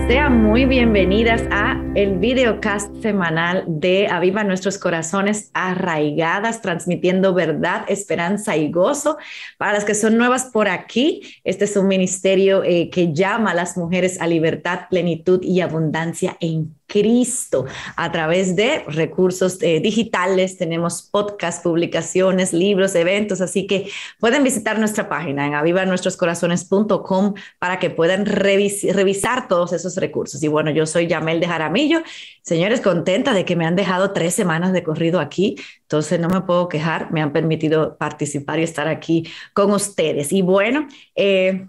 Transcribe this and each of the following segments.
Sean muy bienvenidas a el videocast semanal de Aviva Nuestros Corazones Arraigadas, transmitiendo verdad, esperanza y gozo. Para las que son nuevas por aquí, este es un ministerio que llama a las mujeres a libertad, plenitud y abundancia en Cristo a través de recursos digitales. Tenemos podcasts, publicaciones, libros, eventos, así que pueden visitar nuestra página en avivanuestroscorazones.com para que puedan revisar todos esos recursos. Y bueno, yo soy Yamel de Jaramillo. Señores, contenta de que me han dejado 3 semanas de corrido aquí, entonces no me puedo quejar, me han permitido participar y estar aquí con ustedes. Y bueno,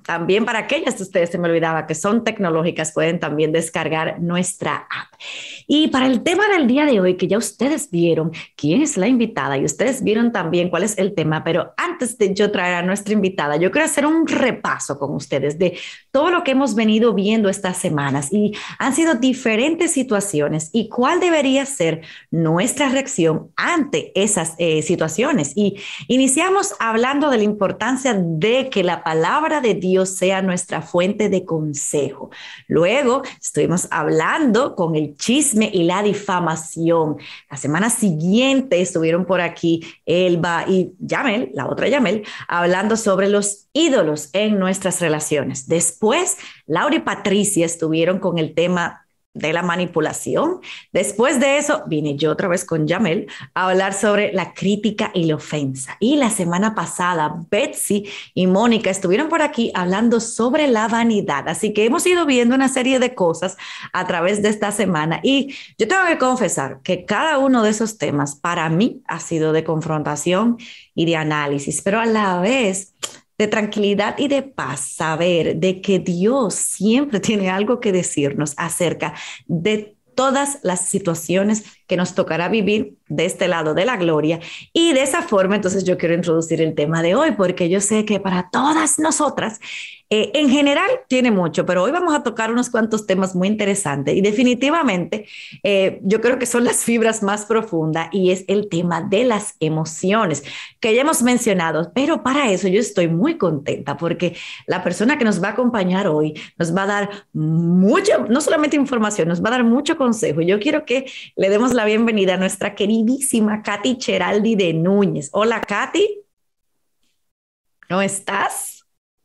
también para aquellas de ustedes, se me olvidaba, que son tecnológicas, pueden también descargar nuestra app. Y para el tema del día de hoy, que ya ustedes vieron quién es la invitada y ustedes vieron también cuál es el tema, pero antes de yo traer a nuestra invitada, yo quiero hacer un repaso con ustedes de todo lo que hemos venido viendo estas semanas, y han sido diferentes situaciones y cuál debería ser nuestra reacción ante esas situaciones. Y iniciamos hablando de la importancia de que la palabra de Dios sea nuestra fuente de consejo. Luego estuvimos hablando con el chisme y la difamación. La semana siguiente estuvieron por aquí Elba y Yamel, la otra Yamel, hablando sobre los ídolos en nuestras relaciones. Después, Laura y Patricia estuvieron con el tema de la manipulación. Después de eso, vine yo otra vez con Yamel a hablar sobre la crítica y la ofensa. Y la semana pasada, Betsy y Mónica estuvieron por aquí hablando sobre la vanidad. Así que hemos ido viendo una serie de cosas a través de esta semana. Y yo tengo que confesar que cada uno de esos temas para mí ha sido de confrontación y de análisis, pero a la vez de tranquilidad y de paz, saber de que Dios siempre tiene algo que decirnos acerca de todas las situaciones que nos tocará vivir de este lado de la gloria. Y de esa forma, entonces yo quiero introducir el tema de hoy, porque yo sé que para todas nosotras, en general tiene mucho, pero hoy vamos a tocar unos cuantos temas muy interesantes y definitivamente yo creo que son las fibras más profundas, y es el tema de las emociones que ya hemos mencionado. Pero para eso yo estoy muy contenta, porque la persona que nos va a acompañar hoy nos va a dar mucho, no solamente información, nos va a dar mucho consejo. Yo quiero que le demos la bienvenida a nuestra queridísima Katy Cheraldi de Núñez. Hola, Katy. ¿Cómo estás?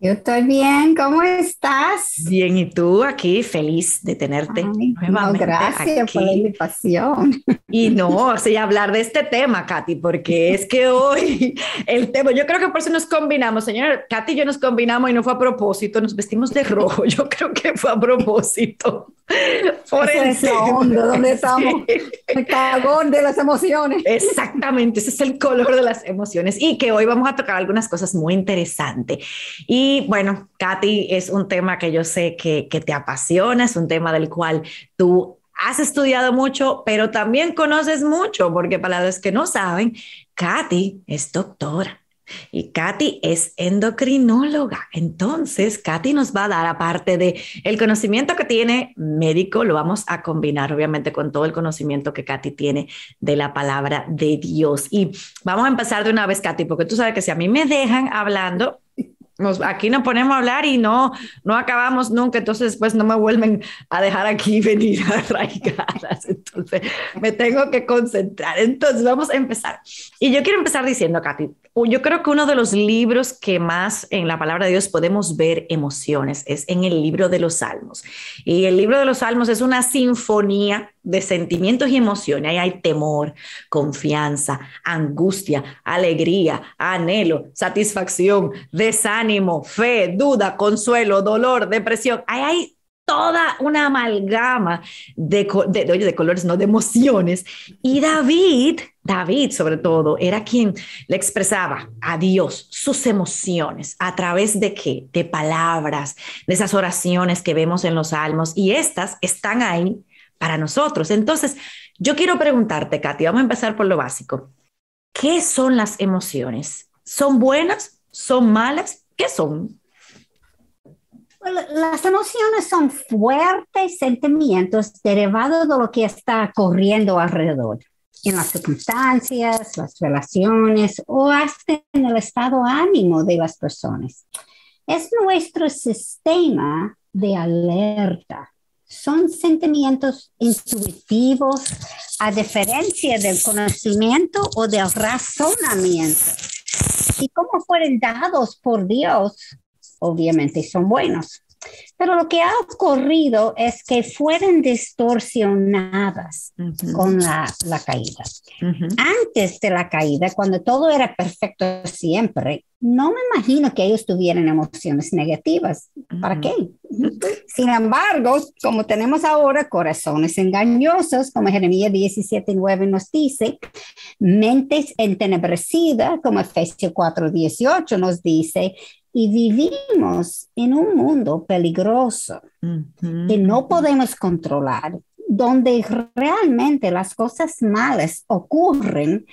Yo estoy bien, ¿cómo estás? Bien, ¿y tú? Aquí feliz de tenerte Ay, no, nuevamente gracias por la aquí. invitación. Y no, sí, hablar de este tema, Katy, porque es que hoy el tema, yo creo que por eso nos combinamos, señora. Katy y yo nos combinamos y no fue a propósito, nos vestimos de rojo, yo creo que fue a propósito. Por Esa el es la tema. onda donde estamos, Sí. el cagón de las emociones. Exactamente, ese es el color de las emociones, y que hoy vamos a tocar algunas cosas muy interesantes. Y bueno, Katy, es un tema que yo sé que te apasiona, es un tema del cual tú has estudiado mucho, pero también conoces mucho, porque para los que no saben, Katy es doctora. Y Katy es endocrinóloga. Entonces, Katy nos va a dar, aparte de el conocimiento que tiene médico, lo vamos a combinar obviamente con todo el conocimiento que Katy tiene de la palabra de Dios. Y vamos a empezar de una vez, Katy, porque tú sabes que si a mí me dejan hablando, aquí nos ponemos a hablar y no acabamos nunca, entonces después no me vuelven a dejar aquí venir arraigadas, entonces me tengo que concentrar. Entonces vamos a empezar. Y yo quiero empezar diciendo, Katy, yo creo que uno de los libros que más en la palabra de Dios podemos ver emociones es en el libro de los Salmos. Y el libro de los Salmos es una sinfonía de sentimientos y emociones. Ahí hay temor, confianza, angustia, alegría, anhelo, satisfacción, desánimo, fe, duda, consuelo, dolor, depresión. Ahí hay toda una amalgama de colores, no de emociones. Y David sobre todo, era quien le expresaba a Dios sus emociones. ¿A través de qué? De palabras, de esas oraciones que vemos en los salmos, y estas están ahí para nosotros. Entonces, yo quiero preguntarte, Katy, vamos a empezar por lo básico. ¿Qué son las emociones? ¿Son buenas? ¿Son malas? ¿Qué son? Bueno, las emociones son fuertes sentimientos derivados de lo que está corriendo alrededor, en las circunstancias, las relaciones o hasta en el estado ánimo de las personas. Es nuestro sistema de alerta son sentimientos intuitivos a diferencia del conocimiento o del razonamiento. Y como fueron dados por Dios, obviamente son buenos. Pero lo que ha ocurrido es que fueron distorsionadas con la caída. Antes de la caída, cuando todo era perfecto siempre, no me imagino que ellos tuvieran emociones negativas. ¿Para qué? Sin embargo, como tenemos ahora corazones engañosos, como Jeremías 17:9 nos dice, mentes entenebrecidas, como Efesios 4:18 nos dice, y vivimos en un mundo peligroso que no podemos controlar, donde realmente las cosas malas ocurren.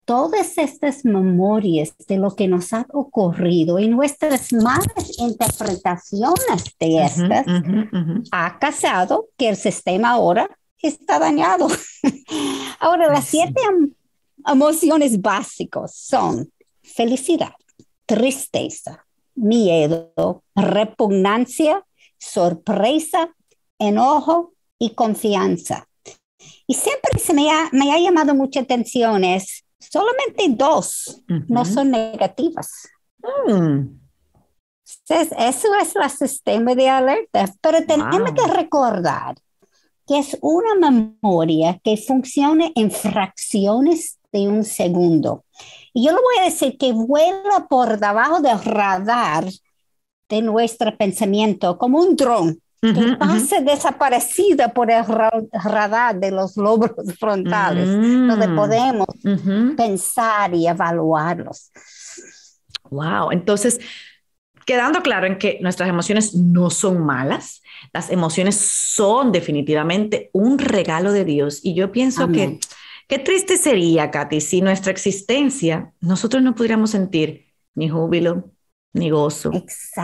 Todas estas memorias de lo que nos ha ocurrido y nuestras malas interpretaciones de estas ha causado que el sistema ahora está dañado. Ahora, las 7 emociones básicas son felicidad, tristeza, miedo, repugnancia, sorpresa, enojo y confianza. Y siempre me ha llamado mucha atención es solamente 2 no son negativas. Eso es el sistema de alerta, pero tenemos que recordar que es una memoria que funciona en fracciones de un segundo. Y yo le voy a decir que vuela por debajo del radar de nuestro pensamiento como un dron que pasa desaparecida por el radar de los lóbulos frontales, donde podemos pensar y evaluarlos. Wow, entonces, quedando claro en que nuestras emociones no son malas, las emociones son definitivamente un regalo de Dios. Y yo pienso que qué triste sería, Katy, si nuestra existencia nosotros no pudiéramos sentir ni júbilo, ni gozo.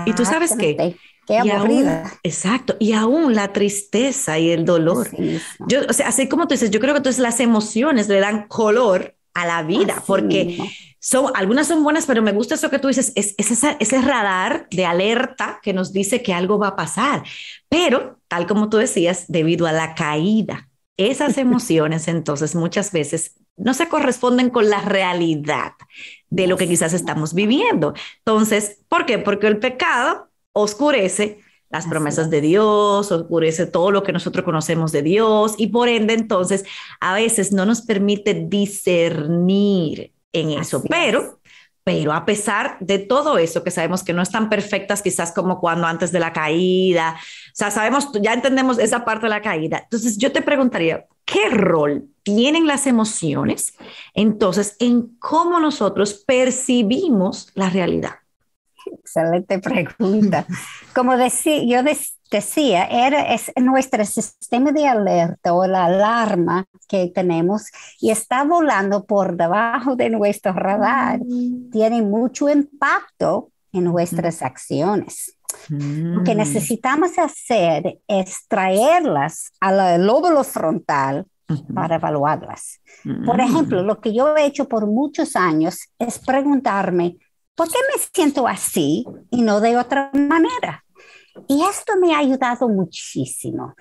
Y tú sabes qué. Qué aburrida. Exacto, y aún la tristeza y el dolor. Yo, o sea, así como tú dices, yo creo que entonces las emociones le dan color a la vida, así porque mismo. Algunas son buenas, pero me gusta eso que tú dices, es ese radar de alerta que nos dice que algo va a pasar. Pero, tal como tú decías, debido a la caída, esas emociones entonces muchas veces no se corresponden con la realidad de lo que quizás estamos viviendo. Entonces, ¿por qué? Porque el pecado oscurece las promesas de Dios, oscurece todo lo que nosotros conocemos de Dios y por ende entonces a veces no nos permite discernir en eso, pero a pesar de todo eso que sabemos que no están perfectas quizás como cuando antes de la caída, o sea, sabemos, ya entendemos esa parte de la caída. Entonces yo te preguntaría, ¿qué rol tienen las emociones entonces en cómo nosotros percibimos la realidad? Excelente pregunta. Como decía, es nuestro sistema de alerta o la alarma que tenemos y está volando por debajo de nuestro radar. Tiene mucho impacto en nuestras acciones. Lo que necesitamos hacer es traerlas al lóbulo frontal para evaluarlas. Por ejemplo, lo que yo he hecho por muchos años es preguntarme, ¿por qué me siento así y no de otra manera? Y esto me ha ayudado muchísimo.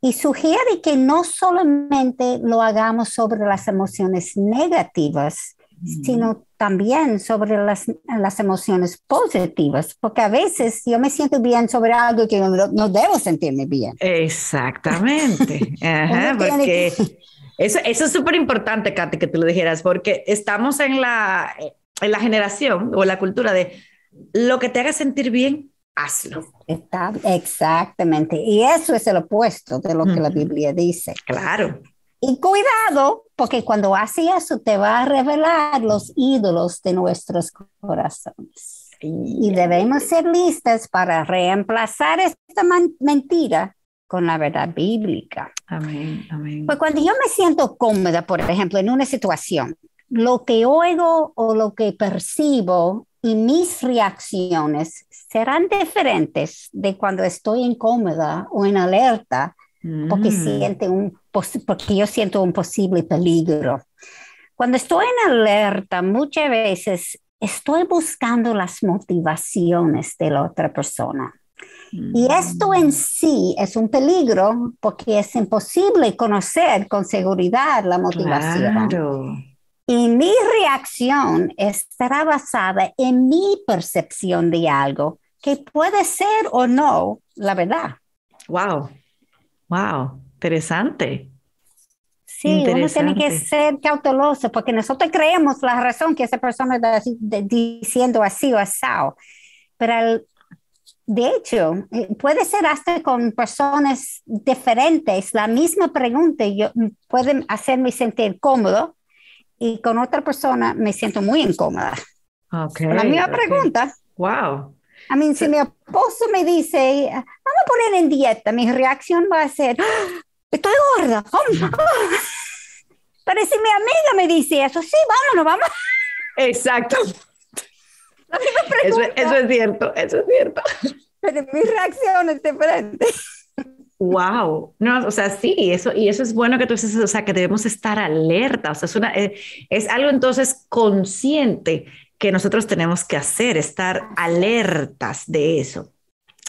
Y sugiere que no solamente lo hagamos sobre las emociones negativas, sino también sobre las emociones positivas, porque a veces yo me siento bien sobre algo que no debo sentirme bien. Exactamente. Ajá, porque eso es súper importante, Katy, que tú lo dijeras, porque estamos en la generación o la cultura de lo que te haga sentir bien, hazlo. Exactamente. Y eso es el opuesto de lo que la Biblia dice. Claro. Y cuidado, porque cuando haces eso te va a revelar los ídolos de nuestros corazones. Y debemos ser listas para reemplazar esta mentira con la verdad bíblica. Amén, amén. Pues cuando yo me siento cómoda, por ejemplo, en una situación, lo que oigo o lo que percibo y mis reacciones serán diferentes de cuando estoy incómoda o en alerta porque yo siento un posible peligro. Cuando estoy en alerta, muchas veces estoy buscando las motivaciones de la otra persona. Y esto en sí es un peligro porque es imposible conocer con seguridad la motivación. Claro. Y mi reacción estará basada en mi percepción de algo que puede ser o no la verdad. Wow, wow, interesante, Sí, uno tiene que interesante. ser cauteloso porque nosotros creemos la razón que esa persona está diciendo así o asado. Pero de hecho, puede ser hasta con personas diferentes. La misma pregunta puede hacerme sentir cómodo y con otra persona me siento muy incómoda. Ok, La misma ok. pregunta. Wow. A mí, si So- mi esposo me dice, vamos a poner en dieta, mi reacción va a ser, "¡Ah! Estoy gorda. Pero si mi amiga me dice eso, sí, vámonos, vamos. Exacto. La misma Eso pregunta, es cierto, eso es cierto. pero mi reacción es diferente. Wow, no, o sea, sí, eso, y eso es bueno que tú dices, o sea, que debemos estar alerta, o sea, es algo entonces consciente que nosotros tenemos que hacer, estar alertas de eso.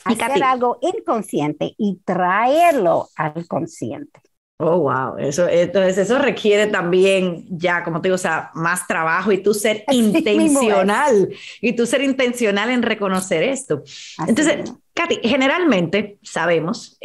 Y Hacer Katy, algo inconsciente y traerlo al consciente. oh, wow, eso, entonces eso requiere también ya, como te digo, o sea, más trabajo Así mismo es. y tú ser intencional en reconocer esto. Así Entonces, mismo. Katy, generalmente sabemos,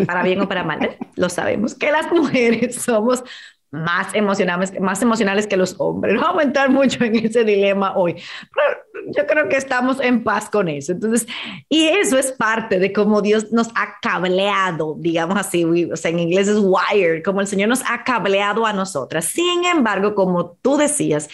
para bien o para mal, lo sabemos, que las mujeres somos más emocionales que los hombres. No vamos a entrar mucho en ese dilema hoy, pero yo creo que estamos en paz con eso. Entonces, y eso es parte de cómo Dios nos ha cableado, digamos así, o sea, en inglés es wired, como el Señor nos ha cableado a nosotras. Sin embargo, como tú decías,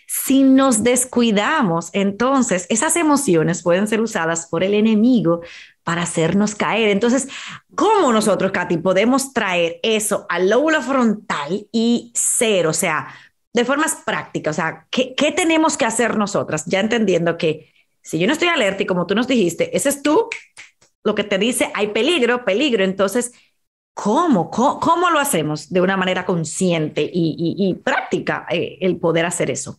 si nos descuidamos, entonces esas emociones pueden ser usadas por el enemigo para hacernos caer. Entonces, ¿cómo nosotros, Katy, podemos traer eso al lóbulo frontal y ser, o sea, de formas prácticas, o sea, ¿qué tenemos que hacer nosotras? Ya entendiendo que si yo no estoy alerta y como tú nos dijiste, ese es tú lo que te dice, hay peligro, peligro. Entonces, ¿cómo lo hacemos de una manera consciente y práctica el poder hacer eso?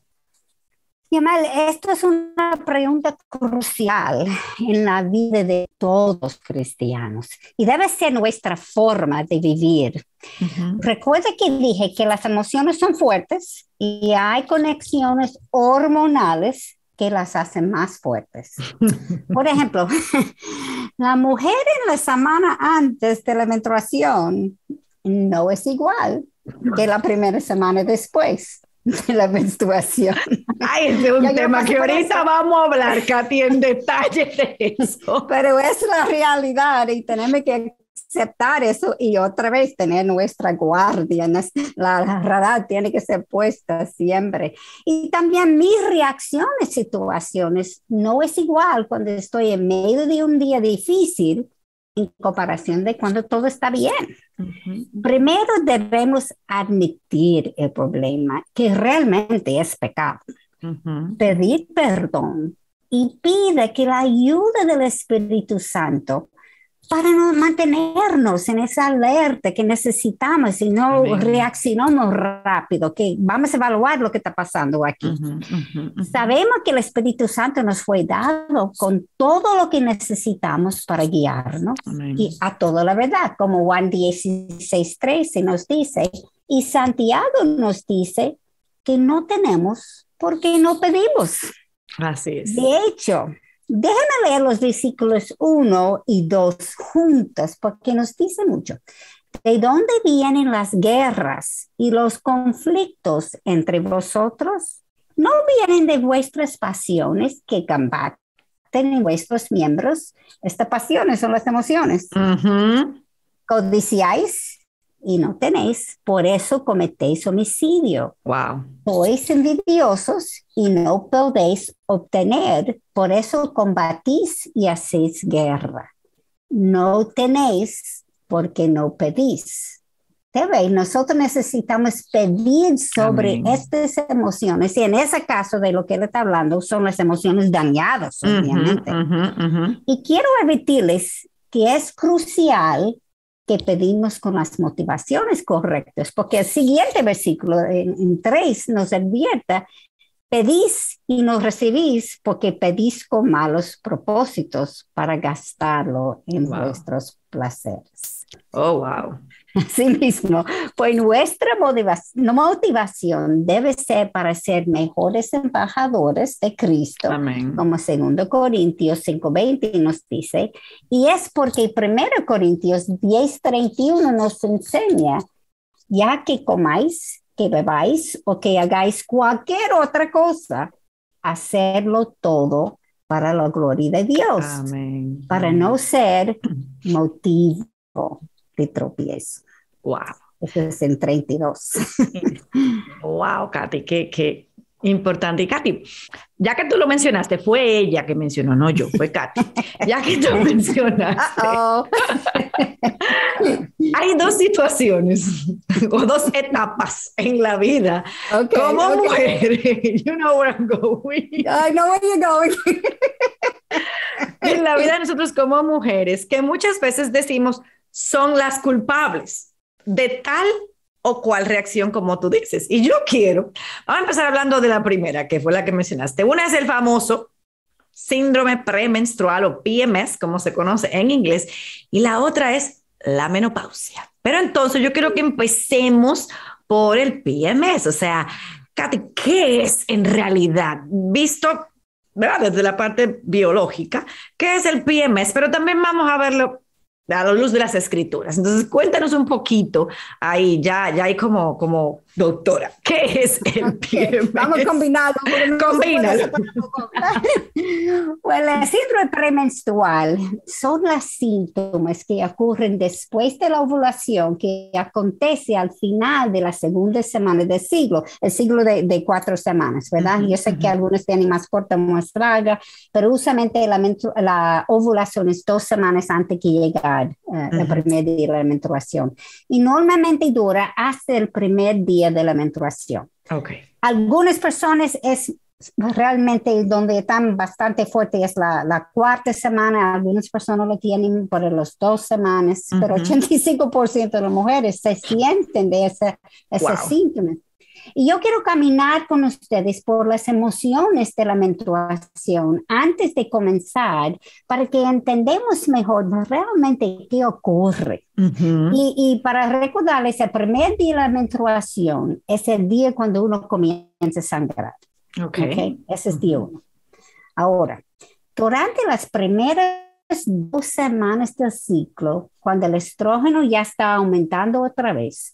Yamal, esto es una pregunta crucial en la vida de todos los cristianos y debe ser nuestra forma de vivir. Uh -huh. Recuerda que dije que las emociones son fuertes y hay conexiones hormonales que las hacen más fuertes. Por ejemplo, la mujer en la semana antes de la menstruación no es igual que la primera semana después de la menstruación. Ay, ese es un Ya yo tema pasé que por ahorita eso, vamos a hablar, Katy, en detalle de eso. pero es la realidad y tenemos que aceptar eso y otra vez tener nuestra guardia. La radar tiene que ser puesta siempre. Y también mi reacción a situaciones no es igual cuando estoy en medio de un día difícil en comparación de cuando todo está bien. Uh -huh. Primero debemos admitir el problema, que realmente es pecado, Uh -huh. pedir perdón y pide que la ayuda del Espíritu Santo para no mantenernos en esa alerta que necesitamos y no Amén. reaccionamos rápido, que vamos a evaluar lo que está pasando aquí. Uh -huh. Uh -huh. Uh -huh. Sabemos que el Espíritu Santo nos fue dado con todo lo que necesitamos para guiarnos Amén. y a toda la verdad, como Juan 16:13 nos dice, y Santiago nos dice que no tenemos porque no pedimos. Así es. De hecho, déjame leer los versículos 1 y 2 juntas porque nos dice mucho. ¿De dónde vienen las guerras y los conflictos entre vosotros? ¿No vienen de vuestras pasiones que combaten en vuestros miembros? Estas pasiones son las emociones. Uh -huh. Codiciáis y no tenéis, por eso cometéis homicidio. Wow. Sois envidiosos y no podéis obtener, por eso combatís y hacéis guerra. No tenéis porque no pedís. ¿Te nosotros necesitamos pedir sobre Amén. estas emociones y en ese caso de lo que él está hablando son las emociones dañadas, obviamente. Uh -huh. Uh -huh. Y quiero advertirles que es crucial que pedimos con las motivaciones correctas, porque el siguiente versículo en 3 nos advierte, pedís y no recibís porque pedís con malos propósitos para gastarlo en vuestros placeres. Oh, wow. Asimismo, pues nuestra motivación debe ser para ser mejores embajadores de Cristo, Amén. como 2 Corintios 5:20 nos dice, y es porque 1 Corintios 10:31 nos enseña, ya que comáis, que bebáis o que hagáis cualquier otra cosa, hacerlo todo para la gloria de Dios, Amén. para no ser motivo de tropiezo. Wow. Eso es en 32. Wow, Katy, qué importante. Y Katy, ya que tú lo mencionaste, fue ella que mencionó, no yo, fue Katy. Ya que tú mencionaste, hay 2 situaciones o 2 etapas en la vida como mujer. You know where I'm going. I know where you're going. En la vida de nosotros como mujeres, que muchas veces decimos son las culpables de tal o cual reacción, como tú dices. Y yo vamos a empezar hablando de la primera, que fue la que mencionaste. Una es el famoso síndrome premenstrual o PMS, como se conoce en inglés, y la otra es la menopausia. Pero entonces yo quiero que empecemos por el PMS. O sea, Katy, ¿qué es en realidad? Visto, ¿verdad?, desde la parte biológica, ¿qué es el PMS? Pero también vamos a verlo a la luz de las escrituras. Entonces, cuéntanos un poquito ahí, ya hay como doctora, ¿qué es el PMS? Vamos a combinarlo. Combínalo. Bueno, el síndrome premenstrual son los síntomas que ocurren después de la ovulación, que acontece al final de la segunda semana del ciclo, el ciclo de 4 semanas, ¿verdad? Yo sé que algunos tienen más corta, más larga, pero usualmente la ovulación es 2 semanas antes que llegar el primer día de la menstruación. Y normalmente dura hasta el primer día de la menstruación. Okay. Algunas personas es realmente donde están bastante fuerte es la 4ª semana, algunas personas lo tienen por las 2 semanas, pero 85% de las mujeres se sienten de ese síntoma. Y yo quiero caminar con ustedes por las emociones de la menstruación antes de comenzar para que entendemos mejor realmente qué ocurre. Y para recordarles, el primer día de la menstruación es el día cuando uno comienza a sangrar. Okay. Ese es día 1. Ahora, durante las primeras 2 semanas del ciclo, cuando el estrógeno ya está aumentando otra vez,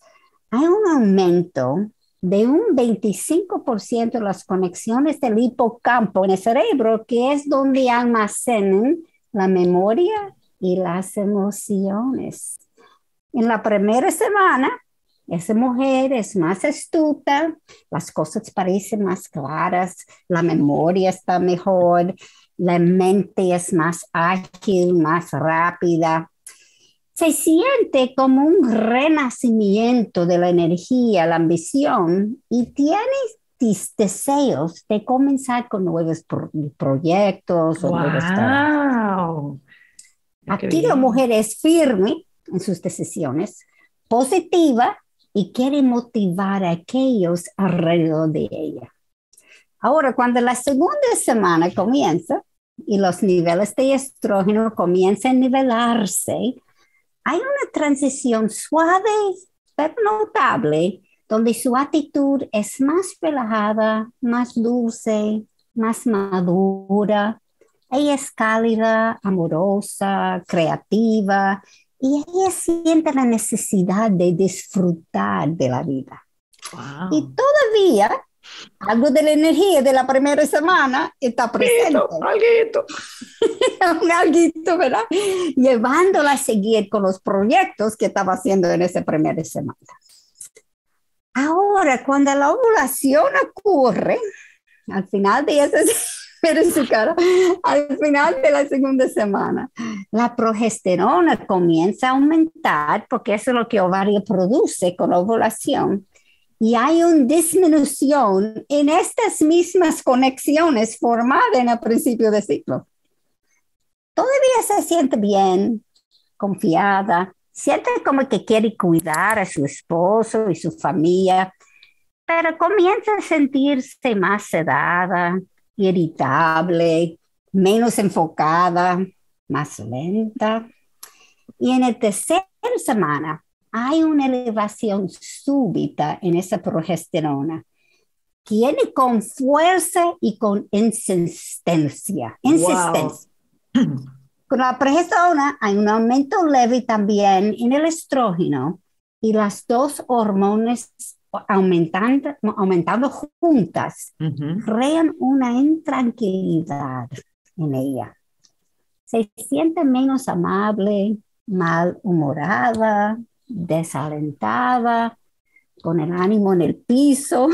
hay un aumento de un 25% de las conexiones del hipocampo en el cerebro, que es donde almacenan la memoria y las emociones. En la primera semana, esa mujer es más astuta, las cosas parecen más claras, la memoria está mejor, la mente es más ágil, más rápida. Se siente como un renacimiento de la energía, la ambición, y tiene deseos de comenzar con nuevos proyectos o nuevos trabajos. Aquí la mujer es firme en sus decisiones, positiva, y quiere motivar a aquellos alrededor de ella. Ahora, cuando la segunda semana comienza y los niveles de estrógeno comienzan a nivelarse, hay una transición suave pero notable, donde su actitud es más relajada, más dulce, más madura. Ella es cálida, amorosa, creativa, y ella siente la necesidad de disfrutar de la vida. Wow. Y todavía algo de la energía de la primera semana está presente. Un alguito, ¿verdad? Llevándola a seguir con los proyectos que estaba haciendo en esa primera semana. Ahora, cuando la ovulación ocurre, al final de esa en su cara, al final de la segunda semana, la progesterona comienza a aumentar porque eso es lo que el ovario produce con la ovulación. Y hay una disminución en estas mismas conexiones formadas en el principio del ciclo. Todavía se siente bien, confiada, siente como que quiere cuidar a su esposo y su familia, pero comienza a sentirse más sedada, irritable, menos enfocada, más lenta. Y en la tercera semana hay una elevación súbita en esa progesterona. Viene con fuerza y con insistencia. Wow. Con la progesterona hay un aumento leve también en el estrógeno y las dos hormonas aumentando juntas crean una intranquilidad en ella. Se siente menos amable, malhumorada, desalentada, con el ánimo en el piso.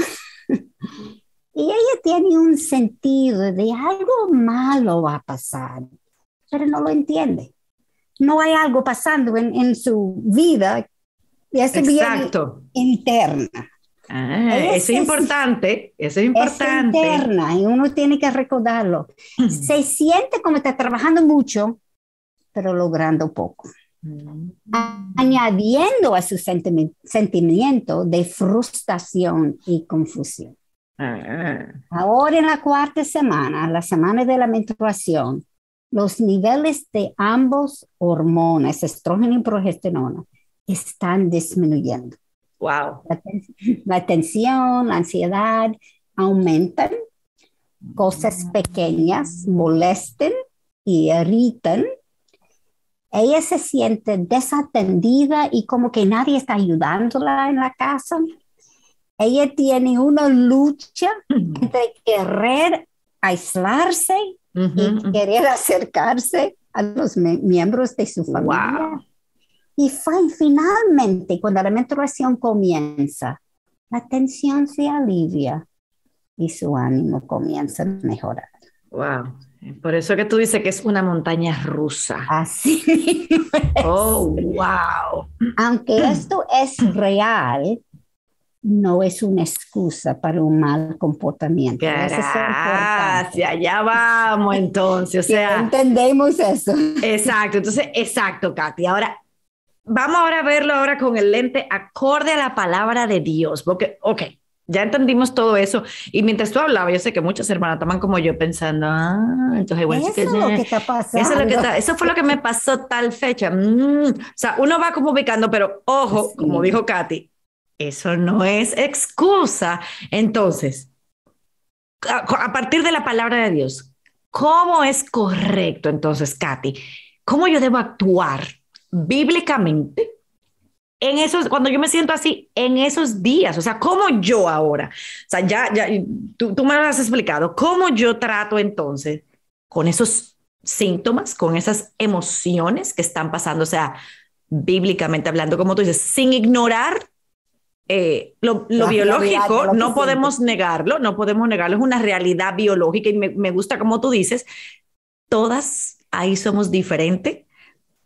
Y ella tiene un sentido de algo malo va a pasar, pero no lo entiende. No hay algo pasando en su vida, y eso viene interna. Eso es importante, eso es importante. Es interna y uno tiene que recordarlo. Se siente como está trabajando mucho, pero logrando poco. Añadiendo a su sentimiento de frustración y confusión. Ahora en la cuarta semana, la semana de la menstruación, los niveles de ambos hormonas, estrógeno y progesterona, están disminuyendo. Wow. La tensión, la ansiedad aumentan, cosas pequeñas molesten y irritan. Ella se siente desatendida y como que nadie está ayudándola en la casa. Ella tiene una lucha entre querer aislarse y querer acercarse a los miembros de su familia. Wow. Y finalmente, cuando la menstruación comienza, la tensión se alivia y su ánimo comienza a mejorar. Wow. Por eso que tú dices que es una montaña rusa. Así es. Oh, wow. Aunque esto es real, no es una excusa para un mal comportamiento. Gracias, ya vamos entonces. O sea, entendemos eso. Exacto, entonces, exacto, Katy. Ahora, vamos a verlo ahora con el lente acorde a la palabra de Dios, porque, ya entendimos todo eso. Y mientras tú hablabas, yo sé que muchas hermanas estaban como yo pensando, entonces, bueno, eso es lo que está pasando. Eso fue lo que me pasó tal fecha. O sea, uno va como ubicando, pero ojo, sí, como dijo Katy, eso no es excusa. Entonces, a partir de la palabra de Dios, ¿cómo es correcto entonces, Katy? ¿Cómo yo debo actuar bíblicamente en esos, cuando yo me siento así, en esos días? O sea, ¿cómo yo ahora? O sea, tú me lo has explicado. ¿Cómo yo trato entonces con esos síntomas, con esas emociones que están pasando? O sea, bíblicamente hablando, como tú dices, sin ignorar lo biológico, no podemos negarlo, es una realidad biológica y me gusta como tú dices, todas ahí somos diferentes,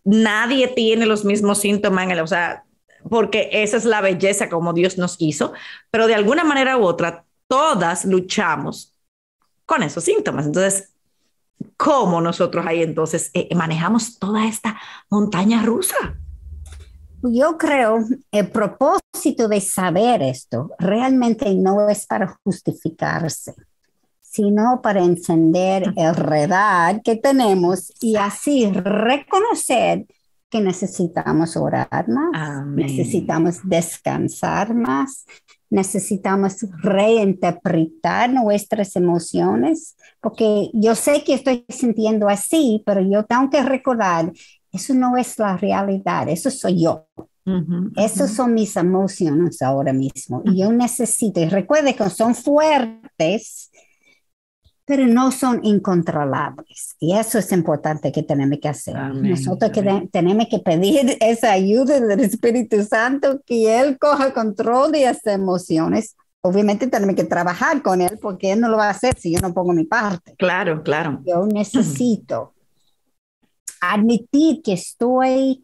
nadie tiene los mismos síntomas, o sea, porque esa es la belleza como Dios nos hizo, pero de alguna manera u otra, todas luchamos con esos síntomas. Entonces, ¿cómo nosotros ahí entonces manejamos toda esta montaña rusa? Yo creo el propósito de saber esto realmente no es para justificarse, sino para encender el radar que tenemos y así reconocer que necesitamos orar más, Amén. Necesitamos descansar más, necesitamos reinterpretar nuestras emociones, porque yo sé que estoy sintiendo así, pero yo tengo que recordar, eso no es la realidad, eso soy yo. Esas son mis emociones ahora mismo. Y yo necesito, y recuerde que son fuertes, pero no son incontrolables. Y eso es importante que tenemos que hacer. Amén, nosotros tenemos que pedir esa ayuda del Espíritu Santo, que Él coja control de esas emociones. Obviamente tenemos que trabajar con Él, porque Él no lo va a hacer si yo no pongo mi parte. Claro, claro. Yo necesito admitir que estoy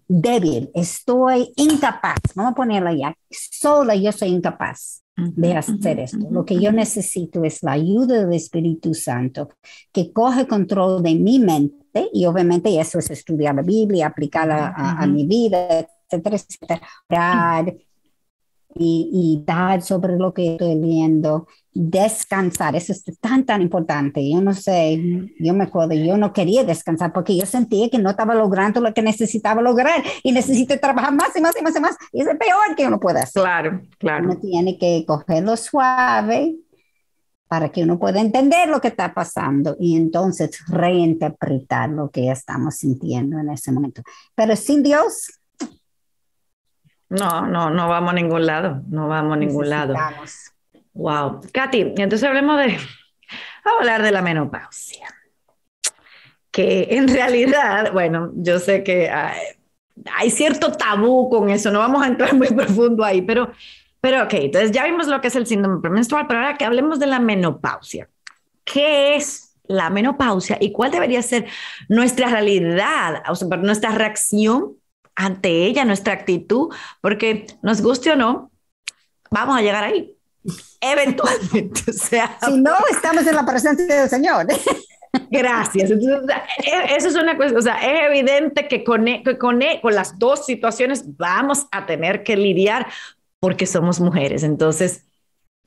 débil, estoy incapaz. Vamos a ponerlo ya. Sola yo soy incapaz de hacer esto. Lo que yo necesito es la ayuda del Espíritu Santo que coge control de mi mente, y obviamente eso es estudiar la Biblia, aplicarla a mi vida, etcétera, etcétera. y dar sobre lo que estoy viendo, descansar, eso es tan importante. Yo no sé, yo me acuerdo, yo no quería descansar porque yo sentía que no estaba logrando lo que necesitaba lograr y necesito trabajar más y más y más y más. Y es lo peor que uno puede hacer. Claro, claro. Uno tiene que cogerlo suave para que uno pueda entender lo que está pasando y entonces reinterpretar lo que estamos sintiendo en ese momento. Pero sin Dios, no vamos a ningún lado, no vamos a ningún lado. Wow. Katy, entonces vamos a hablar de la menopausia. Que en realidad, bueno, yo sé que hay cierto tabú con eso, no vamos a entrar muy profundo ahí, pero ok, entonces ya vimos lo que es el síndrome premenstrual, pero ahora que hablemos de la menopausia. ¿Qué es la menopausia y cuál debería ser nuestra realidad, o sea, nuestra reacción ante ella, nuestra actitud? Porque nos guste o no, vamos a llegar ahí. Eventualmente, o sea, si no, estamos en la presencia del Señor. Gracias. Entonces, eso es una cosa, o sea, es evidente que con las dos situaciones vamos a tener que lidiar porque somos mujeres. Entonces,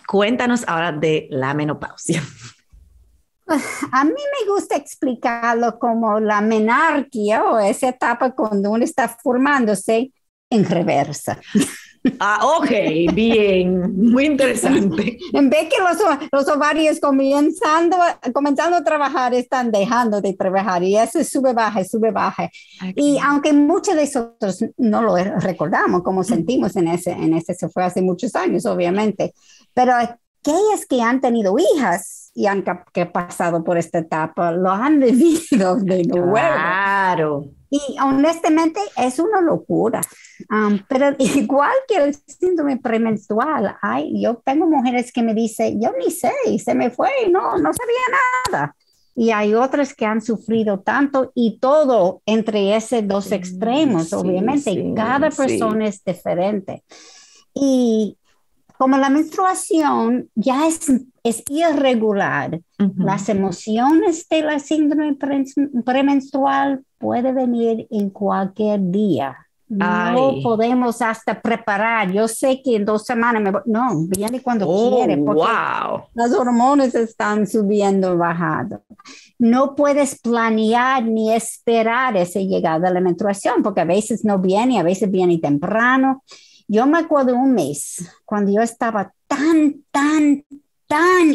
cuéntanos ahora de la menopausia. A mí me gusta explicarlo como la menarquía o esa etapa cuando uno está formándose en reversa. Ok, bien, muy interesante. En vez que los ovarios comenzando a trabajar, están dejando de trabajar y eso es sube, baja. Okay. Y aunque muchos de nosotros no lo recordamos, como sentimos en ese, se fue hace muchos años, obviamente, pero aquellas que han tenido hijas y que han pasado por esta etapa, lo han vivido de nuevo. Claro. Y honestamente es una locura. Pero igual que el síndrome premenstrual, yo tengo mujeres que me dicen, yo ni sé, se me fue, no sabía nada. Y hay otras que han sufrido tanto y todo entre esos dos extremos, obviamente, cada persona es diferente. Y como la menstruación ya es irregular, las emociones de la síndrome premenstrual pueden venir en cualquier día. No podemos hasta preparar. Yo sé que en 2 semanas viene cuando quiere, porque las hormonas están subiendo y bajando. No puedes planear ni esperar esa llegada de la menstruación, porque a veces no viene, a veces viene temprano. Yo me acuerdo un mes cuando yo estaba tan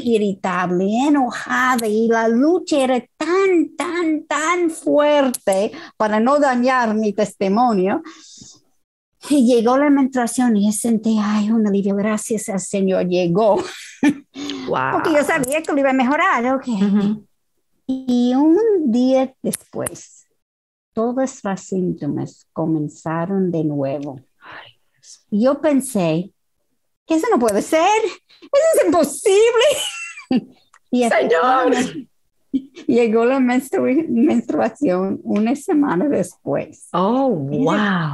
irritable, enojada y la lucha era tan fuerte para no dañar mi testimonio. Y llegó la menstruación y yo sentí, un alivio, gracias al Señor, llegó. Wow. Porque yo sabía que lo iba a mejorar, Y un día después, todos los síntomas comenzaron de nuevo. Yo pensé, que eso no puede ser, eso es imposible. Y Señor, llegó la menstruación una semana después. Oh, wow.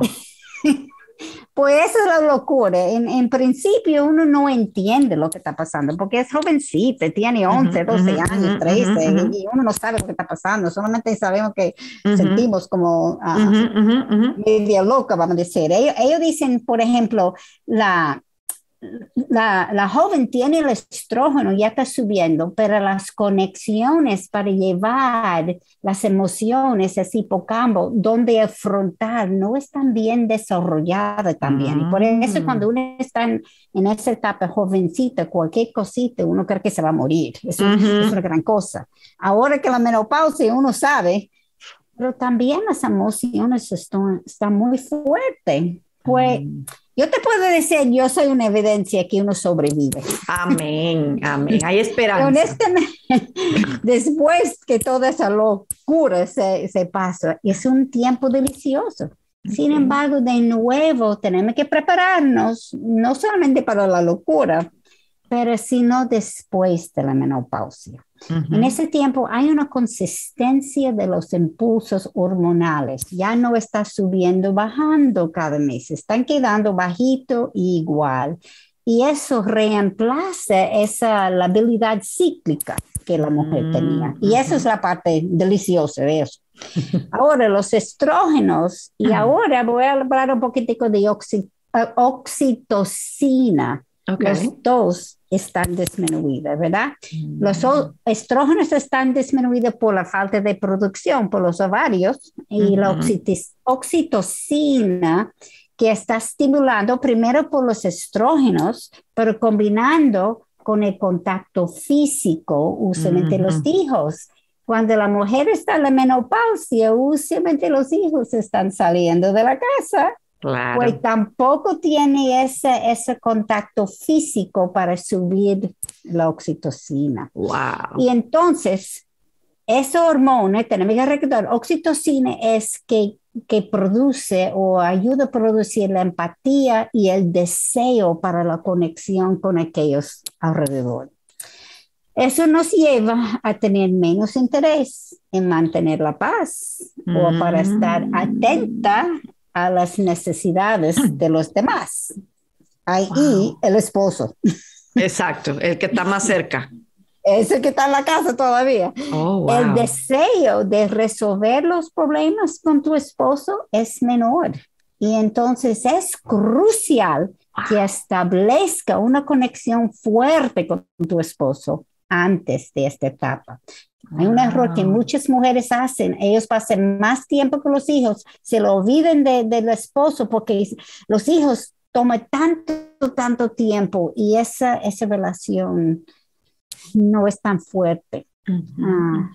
Pues eso es la locura. En principio uno no entiende lo que está pasando, porque es jovencita, tiene 11, 12 años, 13, y uno no sabe lo que está pasando, solamente sabemos que sentimos como media loca, vamos a decir. Ellos dicen, por ejemplo, la joven tiene el estrógeno, ya está subiendo, pero las conexiones para llevar las emociones, ese hipocampo, donde afrontar, no están bien desarrolladas también. Y por eso cuando uno está en esa etapa jovencita, cualquier cosita, uno cree que se va a morir. Es una gran cosa. Ahora que la menopausia, uno sabe, pero también las emociones están muy fuertes. Pues yo te puedo decir, yo soy una evidencia que uno sobrevive. Amén. Hay esperanza. Honestamente, después que toda esa locura se pasa, es un tiempo delicioso. Sin embargo, de nuevo, tenemos que prepararnos, no solamente para la locura, pero sino después de la menopausia. En ese tiempo hay una consistencia de los impulsos hormonales. Ya no está subiendo, bajando cada mes. Están quedando bajito y igual. Y eso reemplaza la habilidad cíclica que la mujer tenía. Y esa es la parte deliciosa de eso. Ahora, los estrógenos, y ahora voy a hablar un poquitico de oxitocina. Okay. Los dos están disminuidos, ¿verdad? Los estrógenos están disminuidos por la falta de producción por los ovarios y la oxitocina que está estimulando primero por los estrógenos, pero combinando con el contacto físico, usualmente los hijos. Cuando la mujer está en la menopausia, usualmente los hijos están saliendo de la casa. Claro. Pues tampoco tiene ese contacto físico para subir la oxitocina. Wow. Y entonces, esa hormona, tenemos que recordar, oxitocina es que produce o ayuda a producir la empatía y el deseo para la conexión con aquellos alrededor. Eso nos lleva a tener menos interés en mantener la paz o para estar atenta a las necesidades de los demás. Ahí el esposo. Exacto, el que está más cerca. Ese que está en la casa todavía. Oh, wow. El deseo de resolver los problemas con tu esposo es menor. Y entonces es crucial que establezca una conexión fuerte con tu esposo antes de esta etapa. Hay un error que muchas mujeres hacen. Ellos pasan más tiempo con los hijos, se lo olviden del esposo porque los hijos toman tanto tiempo y esa relación no es tan fuerte.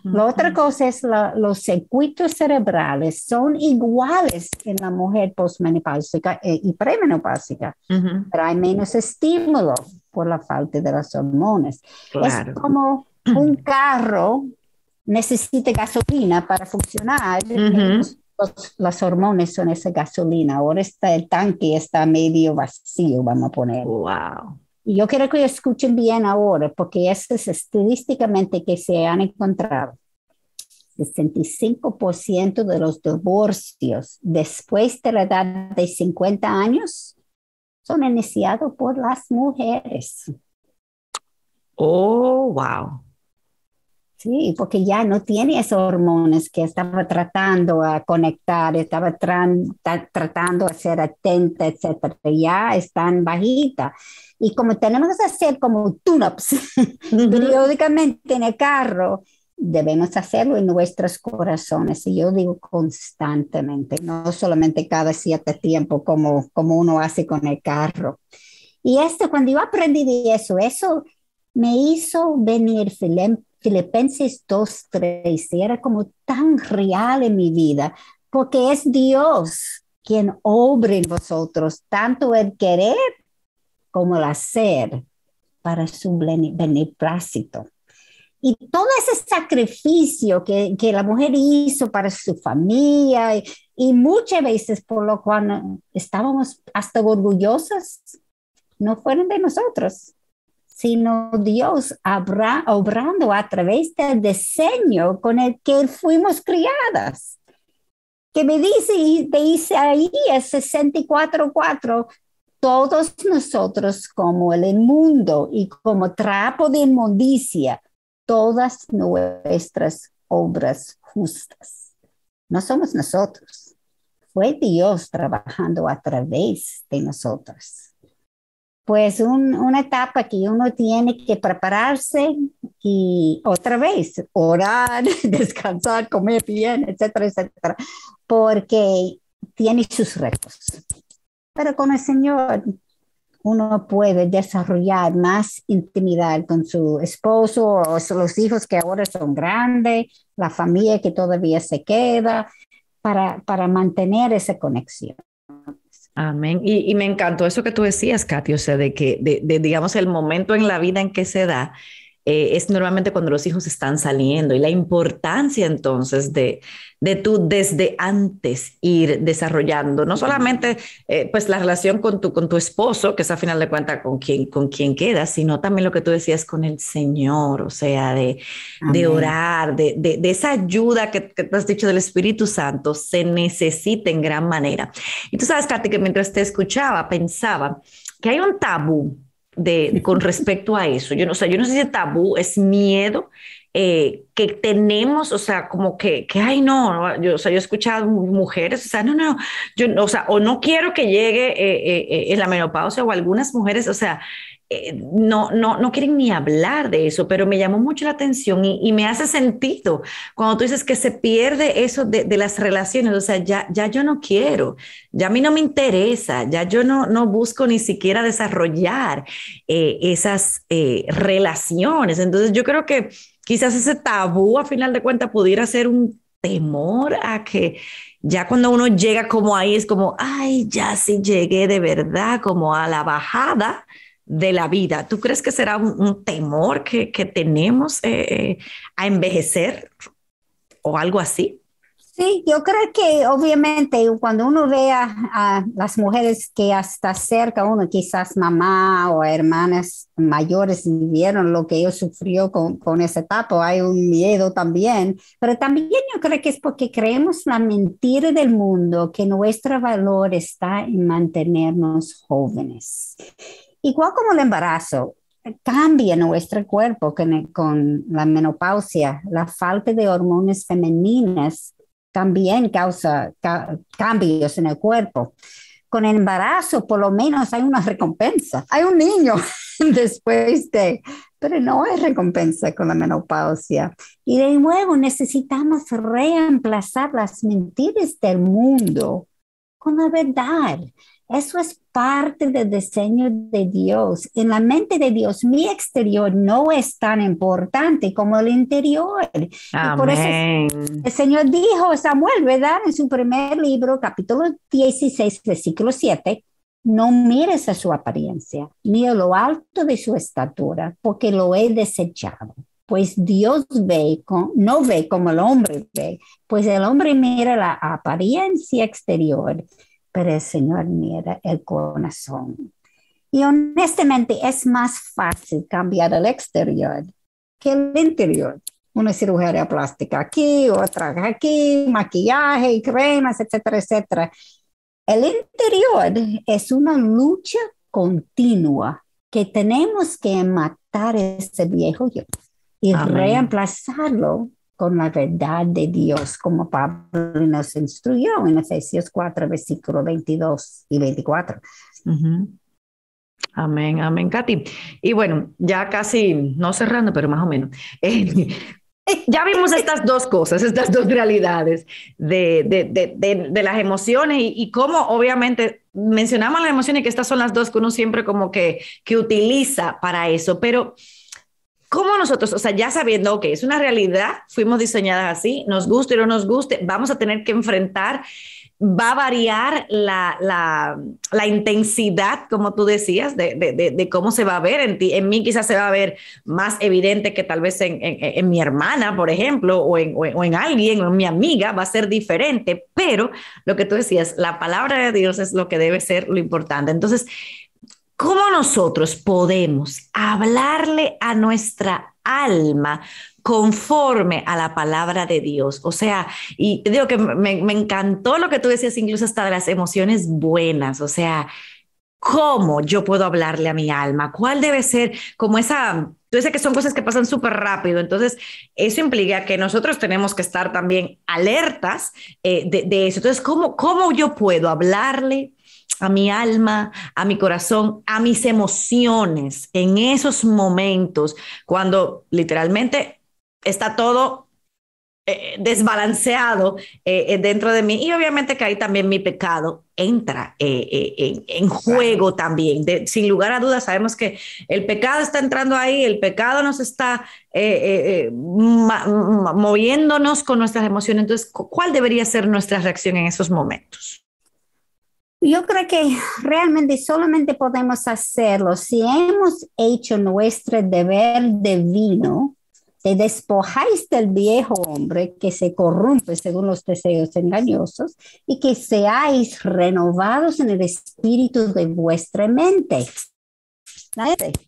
La otra cosa es los circuitos cerebrales son iguales en la mujer posmenopáusica y premenopáusica, pero hay menos estímulo por la falta de las hormonas. Claro. Es como un carro necesita gasolina para funcionar. Las hormonas son esa gasolina. Ahora el tanque está medio vacío, vamos a poner. Wow. Y yo quiero que escuchen bien ahora, porque esto es estadísticamente que se han encontrado. 65% de los divorcios después de la edad de 50 años son iniciados por las mujeres. Oh, wow. Sí, porque ya no tiene esos hormonas que estaba tratando a conectar, estaba tratando a ser atenta, etcétera. Ya están bajitas. Y como tenemos que hacer como tune-ups periódicamente en el carro, debemos hacerlo en nuestros corazones. Y yo digo constantemente, no solamente cada cierto tiempo como uno hace con el carro. Y cuando yo aprendí de eso me hizo venir Filipenses 2:3, y era como tan real en mi vida, porque es Dios quien obra en vosotros, tanto el querer como el hacer para su beneplácito. Y todo ese sacrificio que la mujer hizo para su familia y muchas veces por lo cual estábamos hasta orgullosas, no fueron de nosotros, sino Dios obrando a través del diseño con el que fuimos criadas. Que me dice de Isaías 64:4, todos nosotros como el inmundo y como trapo de inmundicia, todas nuestras obras justas. No somos nosotros, fue Dios trabajando a través de nosotros. Pues una etapa que uno tiene que prepararse y otra vez orar, descansar, comer bien, etcétera, etcétera, porque tiene sus retos. Pero con el Señor uno puede desarrollar más intimidad con su esposo o los hijos que ahora son grandes, la familia que todavía se queda, para mantener esa conexión. Amén. Y me encantó eso que tú decías, Katy, o sea, de que, digamos, el momento en la vida en que se da es normalmente cuando los hijos están saliendo y la importancia entonces de tú desde antes ir desarrollando, no solamente pues la relación con tu esposo, que es a final de cuentas con quien quedas, sino también lo que tú decías con el Señor, o sea, de orar, de esa ayuda que tú has dicho del Espíritu Santo, se necesita en gran manera. Y tú sabes, Katy, que mientras te escuchaba, pensaba que hay un tabú con respecto a eso. Yo no sé si el tabú es miedo que tenemos, o sea, como que ay, no, yo, o sea, yo he escuchado mujeres, o sea, no, yo, o sea, o no quiero que llegue en la menopausia, o algunas mujeres, o sea, no quieren ni hablar de eso, pero me llamó mucho la atención y me hace sentido cuando tú dices que se pierde eso de las relaciones, o sea, ya yo no quiero, ya a mí no me interesa, ya yo no busco ni siquiera desarrollar esas relaciones. Entonces yo creo que quizás ese tabú a final de cuentas pudiera ser un temor a que ya cuando uno llega como ahí es como, ay, ya sí llegué de verdad como a la bajada de la vida. ¿Tú crees que será un temor que tenemos a envejecer o algo así? Sí, yo creo que obviamente cuando uno ve a las mujeres que hasta cerca, uno quizás mamá o hermanas mayores vivieron lo que ellos sufrió con esa etapa, hay un miedo también, pero también yo creo que es porque creemos la mentira del mundo que nuestro valor está en mantenernos jóvenes. Igual como el embarazo, cambia nuestro cuerpo con la menopausia, la falta de hormonas femeninas también causa cambios en el cuerpo. Con el embarazo, por lo menos hay una recompensa. Hay un niño después de, pero no hay recompensa con la menopausia. Y de nuevo necesitamos reemplazar las mentiras del mundo con la verdad. Eso es parte del diseño de Dios. En la mente de Dios, mi exterior no es tan importante como el interior. Y por eso Amén. el Señor dijo a Samuel, ¿verdad? En su primer libro, capítulo 16, versículo 7, no mires a su apariencia, ni a lo alto de su estatura, porque lo he desechado. Pues Dios no ve como el hombre ve, pues el hombre mira la apariencia exterior, pero el Señor mira el corazón. Y honestamente es más fácil cambiar el exterior que el interior. Una cirugía plástica aquí, otra aquí, maquillaje, cremas, etcétera, etcétera. El interior es una lucha continua que tenemos que matar ese viejo yo y Amén. reemplazarlo con la verdad de Dios, como Pablo nos instruyó en Efesios 4, versículos 22 y 24. Uh-huh. Amén, amén, Katy. Y bueno, ya casi, no cerrando, pero más o menos. Ya vimos estas dos cosas, estas dos realidades de las emociones y cómo obviamente mencionamos las emociones, que estas son las dos que uno siempre como que utiliza para eso, pero ¿cómo nosotros, o sea, ya sabiendo que es una realidad, fuimos diseñadas así, nos guste o no nos guste, vamos a tener que enfrentar, va a variar la intensidad, como tú decías, de cómo se va a ver en ti? En mí quizás se va a ver más evidente que tal vez en mi hermana, por ejemplo, o en alguien, o en mi amiga, va a ser diferente, pero lo que tú decías, la palabra de Dios es lo que debe ser lo importante. Entonces, ¿cómo nosotros podemos hablarle a nuestra alma conforme a la palabra de Dios? O sea, y te digo que me encantó lo que tú decías, incluso hasta de las emociones buenas. O sea, ¿cómo yo puedo hablarle a mi alma? ¿Cuál debe ser como esa? Tú dices que son cosas que pasan súper rápido, entonces eso implica que nosotros tenemos que estar también alertas de eso. Entonces, ¿cómo yo puedo hablarle a mi alma, a mi corazón, a mis emociones en esos momentos cuando literalmente está todo desbalanceado dentro de mí? Y obviamente que ahí también mi pecado entra en juego también. Sin lugar a dudas, sabemos que el pecado está entrando ahí, el pecado nos está moviéndonos con nuestras emociones. Entonces, ¿cuál debería ser nuestra reacción en esos momentos? Yo creo que realmente solamente podemos hacerlo si hemos hecho nuestro deber divino de despojáis del viejo hombre que se corrompe según los deseos engañosos y que seáis renovados en el espíritu de vuestra mente.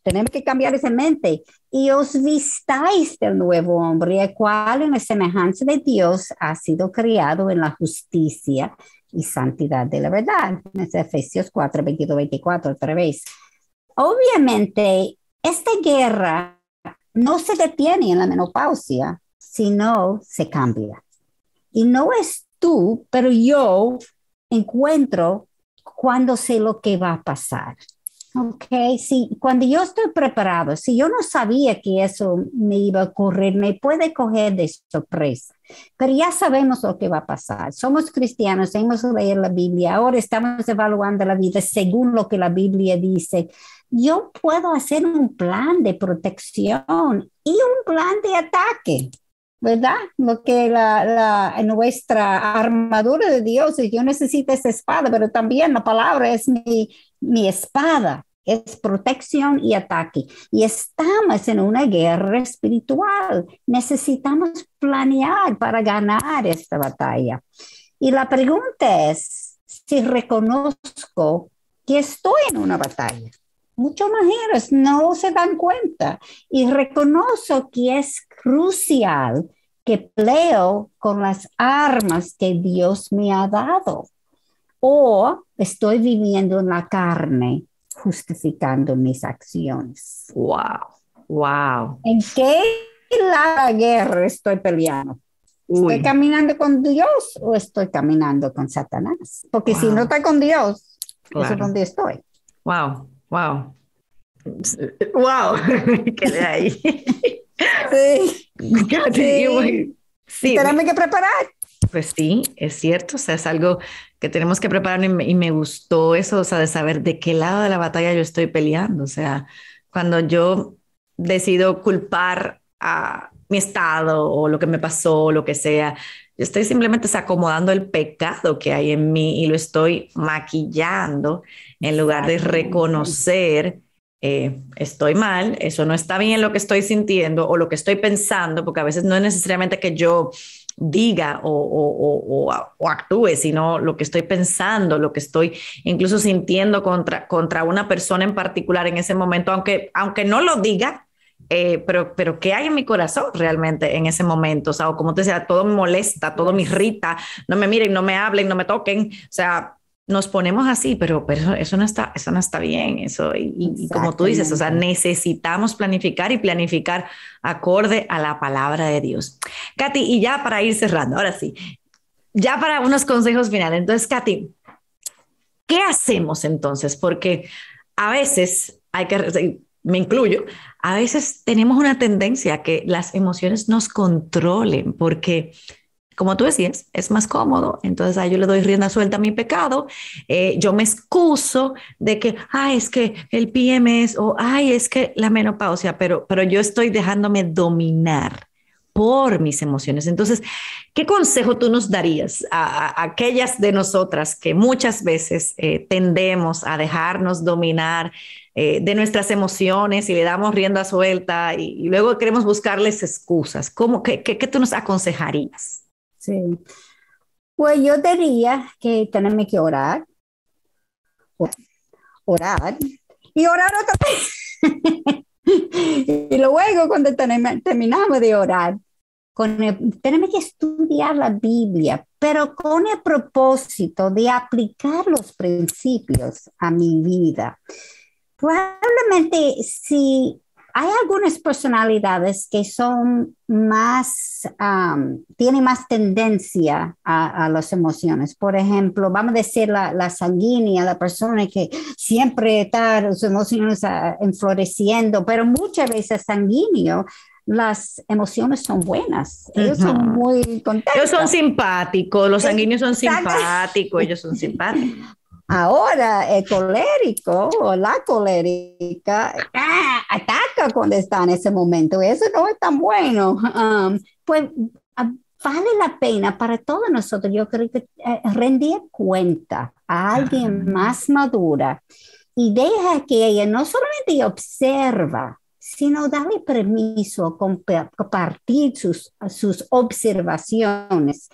Tenemos que cambiar esa mente y os vistáis del nuevo hombre, el cual en la semejanza de Dios ha sido criado en la justicia y santidad de la verdad. Es Efesios 4, 22, 24, otra vez. Obviamente, esta guerra no se detiene en la menopausia, sino se cambia. Y no es tú, pero yo encuentro cuando sé lo que va a pasar. Ok, sí, cuando yo estoy preparado, si yo no sabía que eso me iba a ocurrir, me puede coger de sorpresa, pero ya sabemos lo que va a pasar. Somos cristianos, hemos leído la Biblia, ahora estamos evaluando la vida según lo que la Biblia dice. Yo puedo hacer un plan de protección y un plan de ataque. ¿Verdad? Lo que nuestra armadura de Dios, yo necesito esa espada, pero también la palabra es mi espada, es protección y ataque. Y estamos en una guerra espiritual. Necesitamos planear para ganar esta batalla. Y la pregunta es si reconozco que estoy en una batalla. Muchas mujeres no se dan cuenta y reconozco que es crucial que peleo con las armas que Dios me ha dado o estoy viviendo en la carne justificando mis acciones. Wow, wow. ¿En qué la guerra estoy peleando? ¿Estoy caminando con Dios o estoy caminando con Satanás? Porque si no estoy con Dios, eso es donde estoy. Wow, wow. Wow, quedé ahí. Sí. Sí. Tenemos que preparar. Pues sí, es cierto, o sea, es algo que tenemos que preparar y me gustó eso, o sea, de saber de qué lado de la batalla yo estoy peleando, o sea, cuando yo decido culpar a mi estado o lo que me pasó, o lo que sea, yo estoy simplemente acomodando el pecado que hay en mí y lo estoy maquillando en lugar de reconocer estoy mal, eso no está bien lo que estoy sintiendo o lo que estoy pensando, porque a veces no es necesariamente que yo diga o actúe, sino lo que estoy pensando, lo que estoy incluso sintiendo contra una persona en particular en ese momento, aunque no lo diga, pero ¿qué hay en mi corazón realmente en ese momento? O sea, o como te decía, todo me molesta, todo me irrita, no me miren, no me hablen, no me toquen, o sea, nos ponemos así, pero eso no está bien, eso, y como tú dices, o sea, necesitamos planificar y planificar acorde a la palabra de Dios. Katy, y ya para ir cerrando, ahora sí, ya para unos consejos finales. Entonces, Katy, ¿qué hacemos entonces? Porque a veces me incluyo, a veces tenemos una tendencia a que las emociones nos controlen, porque como tú decías, es más cómodo. Entonces yo le doy rienda suelta a mi pecado. Yo me excuso de que, es que el PMS o, es que la menopausia, pero yo estoy dejándome dominar por mis emociones. Entonces, ¿qué consejo tú nos darías a aquellas de nosotras que muchas veces tendemos a dejarnos dominar de nuestras emociones y le damos rienda suelta y luego queremos buscarles excusas? ¿Qué tú nos aconsejarías? Sí. Pues yo diría que tenemos que orar y orar otra vez. Y luego cuando terminamos de orar, tenemos que estudiar la Biblia, pero con el propósito de aplicar los principios a mi vida. Probablemente si hay algunas personalidades que son más, tienen más tendencia a las emociones. Por ejemplo, vamos a decir la sanguínea, la persona que siempre está sus emociones enfloreciendo, pero muchas veces sanguíneo, las emociones son buenas. Ellos son muy contentos. Ellos son simpáticos, los sanguíneos son simpáticos, ellos son simpáticos. Ahora, el colérico o la colérica ataca cuando está en ese momento. Eso no es tan bueno. Pues vale la pena para todos nosotros, yo creo que rendir cuenta a alguien más madura y deja que ella no solamente observa, sino darle permiso a compartir sus observaciones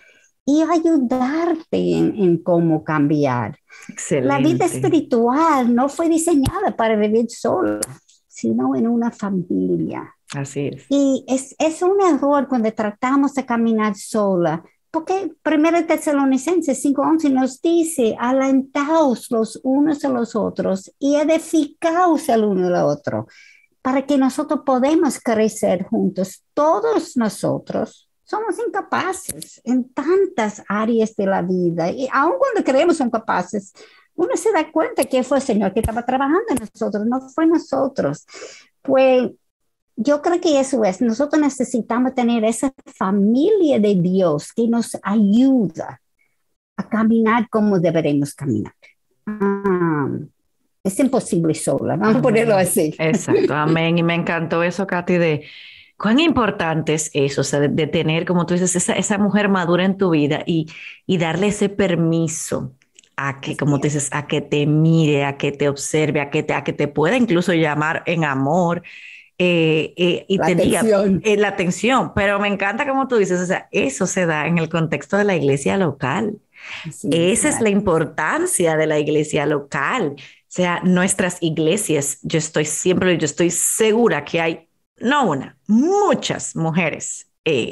y ayudarte en cómo cambiar. Excelente. La vida espiritual no fue diseñada para vivir sola, sino en una familia. Así es. Y es un error cuando tratamos de caminar sola, porque 1 Tesalonicenses 5:11 nos dice, alentaos los unos a los otros y edificaos el uno al otro. para que nosotros podamos crecer juntos. Todos nosotros somos incapaces en tantas áreas de la vida y aun cuando creemos son capaces, uno se da cuenta que fue el Señor que estaba trabajando en nosotros, no fue nosotros. Pues yo creo que eso es, nosotros necesitamos tener esa familia de Dios que nos ayuda a caminar como deberemos caminar. Ah, es imposible sola, vamos a ponerlo así. Exacto, amén. Y me encantó eso, Katy, de cuán importante es eso, o sea, de tener, como tú dices, esa mujer madura en tu vida y darle ese permiso a que, como tú dices, a que te mire, a que te observe, a que te pueda incluso llamar en amor. Y La te diga atención. la atención, pero me encanta como tú dices, o sea, eso se da en el contexto de la iglesia local. Sí, Esa es la claro. importancia de la iglesia local. O sea, nuestras iglesias, yo estoy segura que hay, no una, muchas mujeres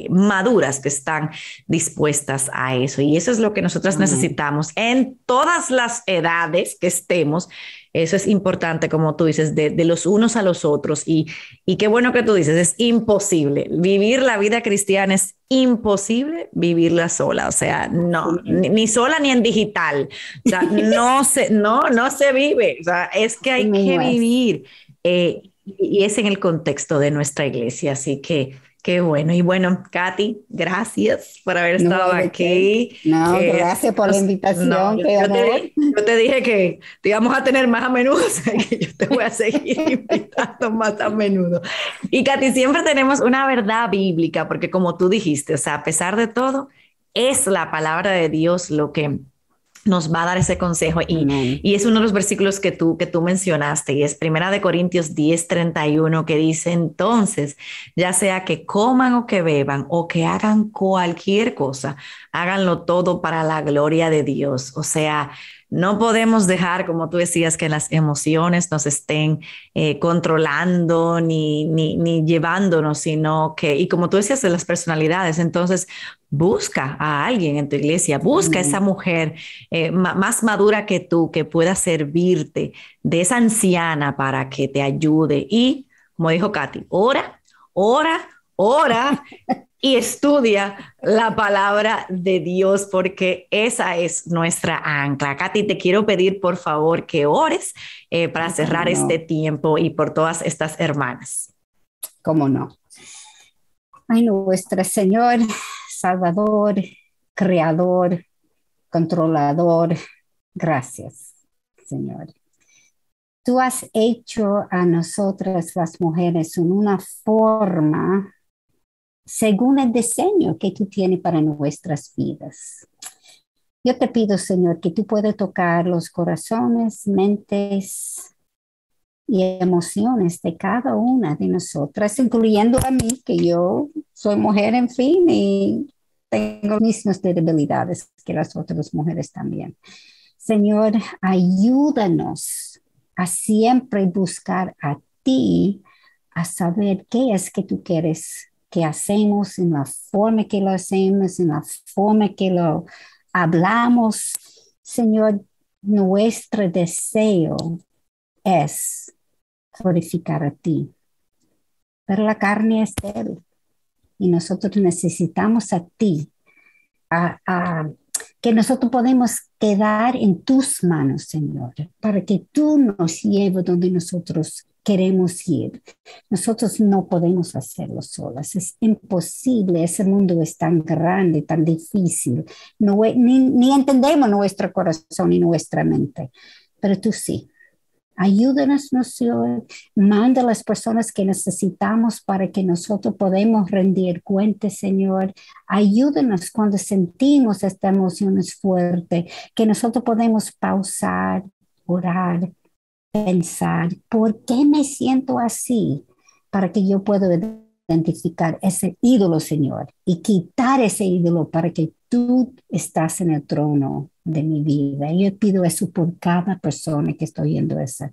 maduras que están dispuestas a eso. Y eso es lo que nosotras Amén. necesitamos en todas las edades que estemos. Eso es importante, como tú dices, de los unos a los otros. Y qué bueno que tú dices, es imposible. Vivir la vida cristiana es imposible vivirla sola. O sea, no, ni sola ni en digital. O sea, no se vive. O sea, es que Así hay que mismo es. vivir. Y es en el contexto de nuestra iglesia. Así que qué bueno. Y bueno, Katy, gracias por haber No estado hay de qué. aquí. No, gracias por la No, invitación, qué amor. yo te dije que te íbamos a tener más a menudo, o sea que yo te voy a seguir invitando más a menudo. Y Katy, siempre tenemos una verdad bíblica, porque como tú dijiste, o sea, a pesar de todo, es la palabra de Dios lo que nos va a dar ese consejo Amén. y es uno de los versículos que tú mencionaste y es Primera de Corintios 10:31 que dice entonces, ya sea que coman o que beban o que hagan cualquier cosa, háganlo todo para la gloria de Dios. O sea, no podemos dejar, como tú decías, que las emociones nos estén controlando ni llevándonos, sino que, y como tú decías, de las personalidades, entonces busca a alguien en tu iglesia, busca a esa Amén. mujer más madura que tú, que pueda servirte de esa anciana para que te ayude. Y, como dijo Katy, ora, ora, ora y estudia la palabra de Dios, porque esa es nuestra ancla. Katy, te quiero pedir, por favor, que ores para ¿Cómo cerrar este no? tiempo y por todas estas hermanas. ¿Cómo no? Ay, nuestro Señor, Salvador, Creador, Controlador, gracias, Señor. Tú has hecho a nosotras las mujeres en una forma según el diseño que tú tienes para nuestras vidas. Yo te pido, Señor, que tú puedas tocar los corazones, mentes y emociones de cada una de nosotras, incluyendo a mí, que yo soy mujer, en fin, y tengo las mismas debilidades que las otras mujeres también. Señor, ayúdanos a siempre buscar a ti, a saber qué es que tú quieres que hacemos, en la forma que lo hacemos, en la forma que lo hablamos. Señor, nuestro deseo es glorificar a ti, pero la carne es débil y nosotros necesitamos a ti, a que nosotros podemos quedar en tus manos, Señor, para que tú nos lleves donde nosotros queremos ir. Nosotros no podemos hacerlo solas, es imposible, ese mundo es tan grande, tan difícil, no, ni entendemos nuestro corazón y nuestra mente, pero tú sí. Ayúdanos, Señor, manda a las personas que necesitamos para que nosotros podamos rendir cuentas, Señor. Ayúdanos cuando sentimos esta emoción fuerte, que nosotros podemos pausar, orar, pensar, ¿por qué me siento así? Para que yo pueda identificar ese ídolo, Señor, y quitar ese ídolo para que tú estás en el trono de mi vida. Yo pido eso por cada persona que estoy viendo ese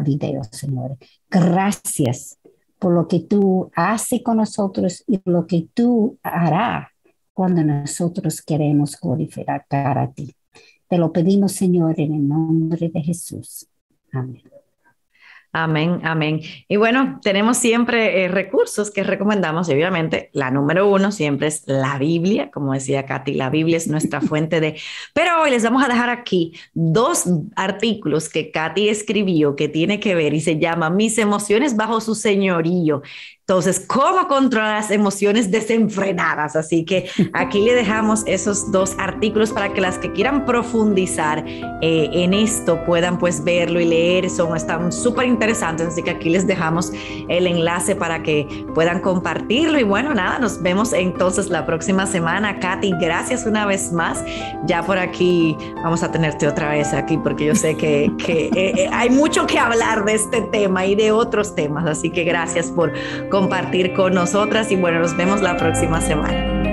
video, Señor. Gracias por lo que tú haces con nosotros y lo que tú harás cuando nosotros queremos glorificar a ti. Te lo pedimos, Señor, en el nombre de Jesús. Amén. Amén, amén. Y bueno, tenemos siempre recursos que recomendamos y obviamente la número uno siempre es la Biblia, como decía Katy, la Biblia es nuestra fuente de... Pero hoy les vamos a dejar aquí dos artículos que Katy escribió que tiene que ver y se llama Mis emociones bajo su señorío. Entonces, ¿cómo controlar las emociones desenfrenadas? Así que aquí le dejamos esos dos artículos para que las que quieran profundizar en esto puedan pues verlo y leer. Están súper interesantes, así que aquí les dejamos el enlace para que puedan compartirlo. Y bueno, nada, nos vemos entonces la próxima semana. Katy, gracias una vez más. Ya por aquí vamos a tenerte otra vez aquí porque yo sé que hay mucho que hablar de este tema y de otros temas. Así que gracias por compartir con nosotras y bueno, nos vemos la próxima semana.